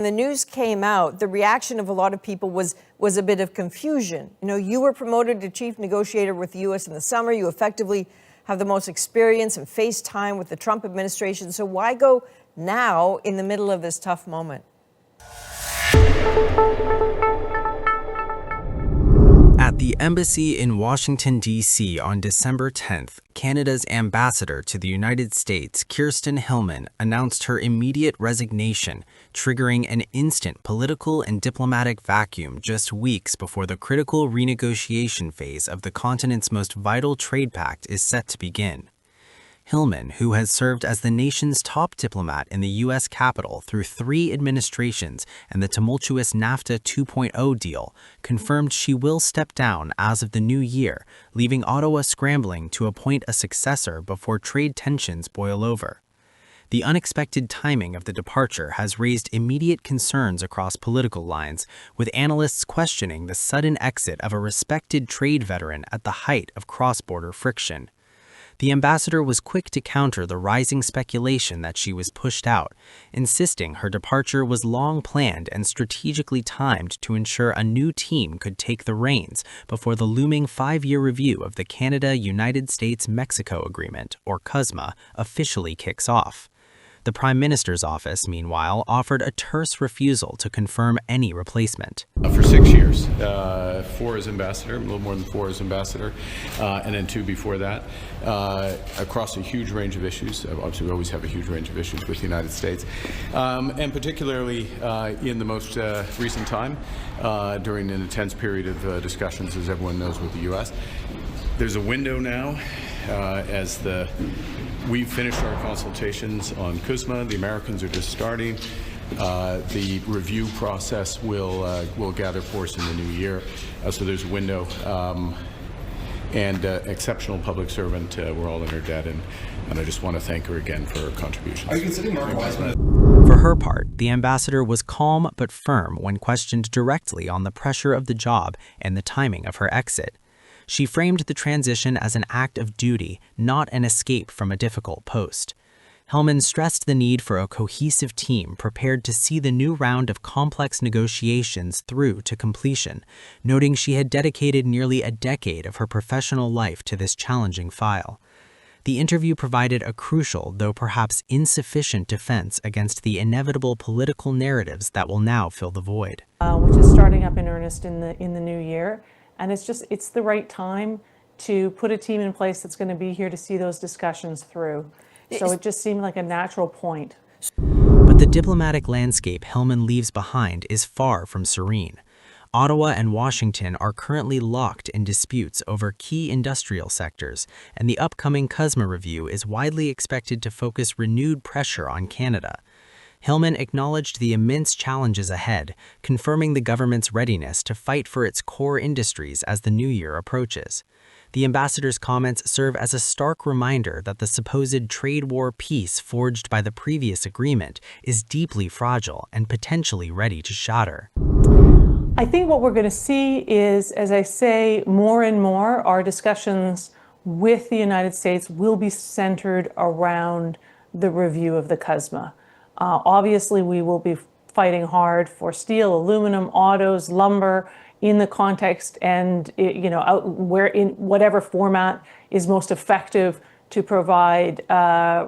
The news came out, the reaction of a lot of people was a bit of confusion. You know, you were promoted to chief negotiator with the U.S. in the summer. You effectively have the most experience and face time with the Trump administration. So why go now in the middle of this tough moment? At the embassy in Washington, D.C. on December 10th, Canada's ambassador to the United States, Kirsten Hillman, announced her immediate resignation, triggering an instant political and diplomatic vacuum just weeks before the critical renegotiation phase of the continent's most vital trade pact is set to begin. Hillman, who has served as the nation's top diplomat in the U.S. Capitol through 3 administrations and the tumultuous NAFTA 2.0 deal, confirmed she will step down as of the new year, leaving Ottawa scrambling to appoint a successor before trade tensions boil over. The unexpected timing of the departure has raised immediate concerns across political lines, with analysts questioning the sudden exit of a respected trade veteran at the height of cross-border friction. The ambassador was quick to counter the rising speculation that she was pushed out, insisting her departure was long planned and strategically timed to ensure a new team could take the reins before the looming 5-year review of the Canada-United States-Mexico Agreement, or CUSMA, officially kicks off. The Prime Minister's office, meanwhile, offered a terse refusal to confirm any replacement. For 6 years, 4 as ambassador, a little more than 4 as ambassador, and then 2 before that, across a huge range of issues. Obviously, we always have a huge range of issues with the United States, and particularly in the most recent time, during an intense period of discussions, as everyone knows, with the U.S. There's a window now, we've finished our consultations on CUSMA. The Americans are just starting. The review process will gather force in the new year. So there's a window. And exceptional public servant. We're all in her debt, and I just want to thank her again for her contributions. Are you considering Mark Wiseman? For her part, the ambassador was calm but firm when questioned directly on the pressure of the job and the timing of her exit. She framed the transition as an act of duty, not an escape from a difficult post. Hillman stressed the need for a cohesive team prepared to see the new round of complex negotiations through to completion, noting she had dedicated nearly a decade of her professional life to this challenging file. The interview provided a crucial, though perhaps insufficient, defense against the inevitable political narratives that will now fill the void. Which is starting up in earnest in the new year. And it's the right time to put a team in place that's going to be here to see those discussions through. So it just seemed like a natural point. But the diplomatic landscape Hillman leaves behind is far from serene. Ottawa and Washington are currently locked in disputes over key industrial sectors, and the upcoming CUSMA review is widely expected to focus renewed pressure on Canada. Hillman acknowledged the immense challenges ahead, confirming the government's readiness to fight for its core industries as the new year approaches. The ambassador's comments serve as a stark reminder that the supposed trade war peace forged by the previous agreement is deeply fragile and potentially ready to shatter. I think what we're going to see is, as I say, more and more our discussions with the United States will be centered around the review of the CUSMA. Obviously, we will be fighting hard for steel, aluminum, autos, lumber in the context and, where in whatever format is most effective to provide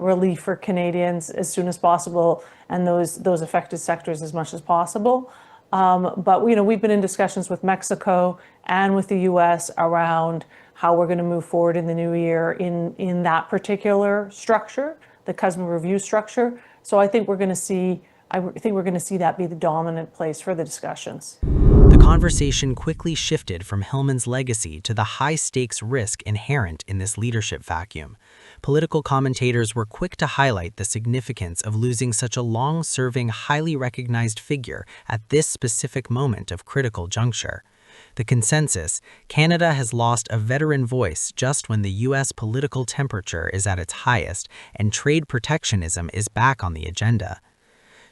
relief for Canadians as soon as possible and those affected sectors as much as possible. But we've been in discussions with Mexico and with the U.S. around how we're going to move forward in the new year in that particular structure, the CUSMA review structure. So I think we're going to see that be the dominant place for the discussions. The conversation quickly shifted from Hillman's legacy to the high-stakes risk inherent in this leadership vacuum. Political commentators were quick to highlight the significance of losing such a long-serving, highly recognized figure at this specific moment of critical juncture. The consensus: Canada has lost a veteran voice just when the U.S. political temperature is at its highest and trade protectionism is back on the agenda.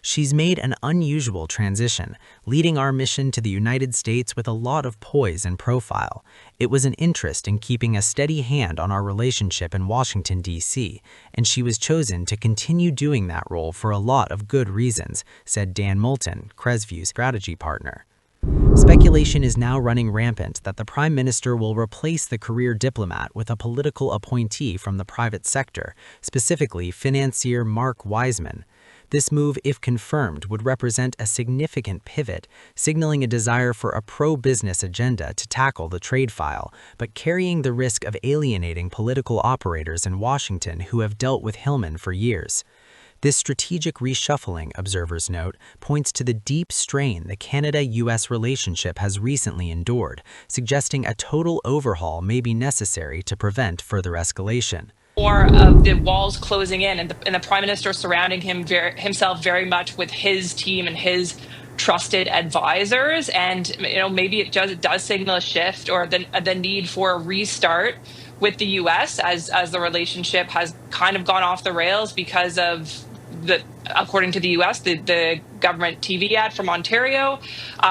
She's made an unusual transition, leading our mission to the United States with a lot of poise and profile. It was an interest in keeping a steady hand on our relationship in Washington, D.C., and she was chosen to continue doing that role for a lot of good reasons, said Dan Moulton, Cresview's strategy partner. Speculation is now running rampant that the Prime Minister will replace the career diplomat with a political appointee from the private sector, specifically financier Mark Wiseman. This move, if confirmed, would represent a significant pivot, signaling a desire for a pro-business agenda to tackle the trade file, but carrying the risk of alienating political operators in Washington who have dealt with Hillman for years. This strategic reshuffling, observers note, points to the deep strain the Canada-US relationship has recently endured, suggesting a total overhaul may be necessary to prevent further escalation. More of the walls closing in and the Prime Minister surrounding himself very much with his team and his trusted advisors. And maybe it does signal a shift or the need for a restart with the US as the relationship has kind of gone off the rails because of according to the US, the government TV ad from Ontario.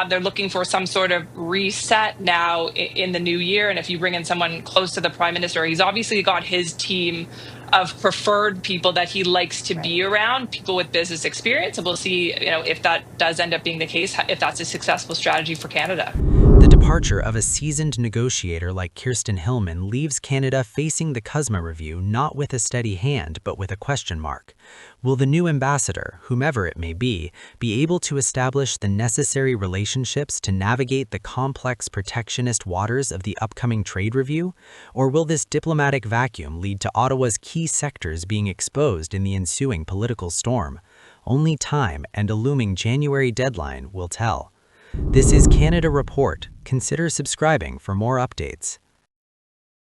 They're looking for some sort of reset now in the new year. And if you bring in someone close to the Prime Minister, he's obviously got his team of preferred people that he likes to be around, people with business experience. And we'll see, if that does end up being the case, if that's a successful strategy for Canada. The departure of a seasoned negotiator like Kirsten Hillman leaves Canada facing the CUSMA review not with a steady hand, but with a question mark. Will the new ambassador, whomever it may be able to establish the necessary relationships to navigate the complex protectionist waters of the upcoming trade review? Or will this diplomatic vacuum lead to Ottawa's key sectors being exposed in the ensuing political storm? Only time and a looming January deadline will tell. This is Canada Report. Consider subscribing for more updates.